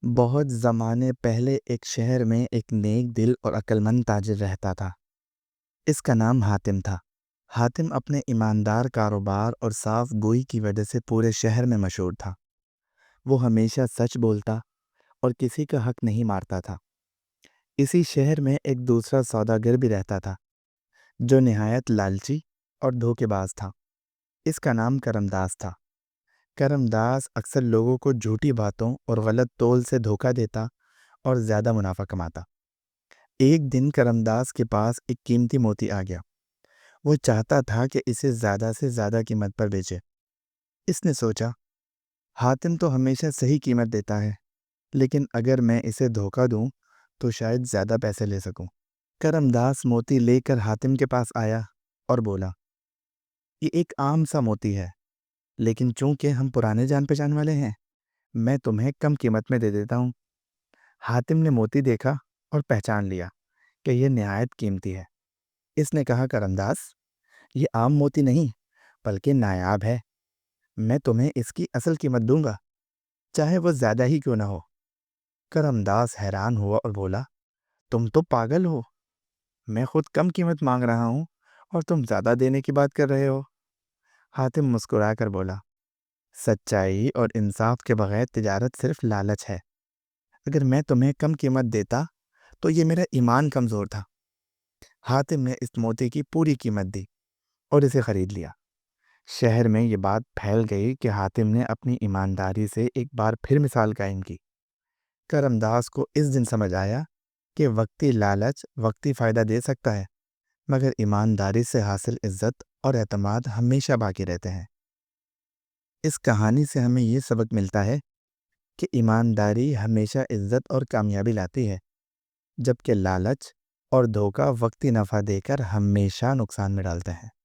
بہت زمانے پہلے ایک شہر میں ایک نیک دل اور عقلمند تاجر رہتا تھا۔ اس کا نام حاتم تھا۔ حاتم اپنے ایماندار کاروبار اور صاف گوئی کی وجہ سے پورے شہر میں مشہور تھا۔ وہ ہمیشہ سچ بولتا اور کسی کا حق نہیں مارتا تھا۔ اسی شہر میں ایک دوسرا سوداگر بھی رہتا تھا جو نہایت لالچی اور دھوکے باز تھا۔ اس کا نام کرم داس تھا۔ کرم داس اکثر لوگوں کو جھوٹی باتوں اور غلط تول سے دھوکہ دیتا اور زیادہ منافع کماتا۔ ایک دن کرم داس کے پاس ایک قیمتی موتی آ گیا۔ وہ چاہتا تھا کہ اسے زیادہ سے زیادہ قیمت پر بیچے۔ اس نے سوچا، حاتم تو ہمیشہ صحیح قیمت دیتا ہے، لیکن اگر میں اسے دھوکہ دوں تو شاید زیادہ پیسے لے سکوں۔ کرم داس موتی لے کر حاتم کے پاس آیا اور بولا، یہ ایک عام سا موتی ہے، لیکن چونکہ ہم پرانے جان پہچان والے ہیں، میں تمہیں کم قیمت میں دے دیتا ہوں۔ حاتم نے موتی دیکھا اور پہچان لیا کہ یہ نہایت قیمتی ہے۔ اس نے کہا، کرم داس، یہ عام موتی نہیں بلکہ نایاب ہے۔ میں تمہیں اس کی اصل قیمت دوں گا، چاہے وہ زیادہ ہی کیوں نہ ہو۔ کرم داس حیران ہوا اور بولا، تم تو پاگل ہو، میں خود کم قیمت مانگ رہا ہوں اور تم زیادہ دینے کی بات کر رہے ہو۔ حاتم مسکرا کر بولا، سچائی اور انصاف کے بغیر تجارت صرف لالچ ہے۔ اگر میں تمہیں کم قیمت دیتا تو یہ میرا ایمان کمزور تھا۔ حاتم نے اس موتی کی پوری قیمت دی اور اسے خرید لیا۔ شہر میں یہ بات پھیل گئی کہ حاتم نے اپنی ایمانداری سے ایک بار پھر مثال قائم کی۔ کرم داس کو اس دن سمجھ آیا کہ وقتی لالچ وقتی فائدہ دے سکتا ہے، مگر ایمانداری سے حاصل عزت اور اعتماد ہمیشہ باقی رہتے ہیں۔ اس کہانی سے ہمیں یہ سبق ملتا ہے کہ ایمانداری ہمیشہ عزت اور کامیابی لاتی ہے، جبکہ لالچ اور دھوکہ وقتی نفع دے کر ہمیشہ نقصان میں ڈالتے ہیں۔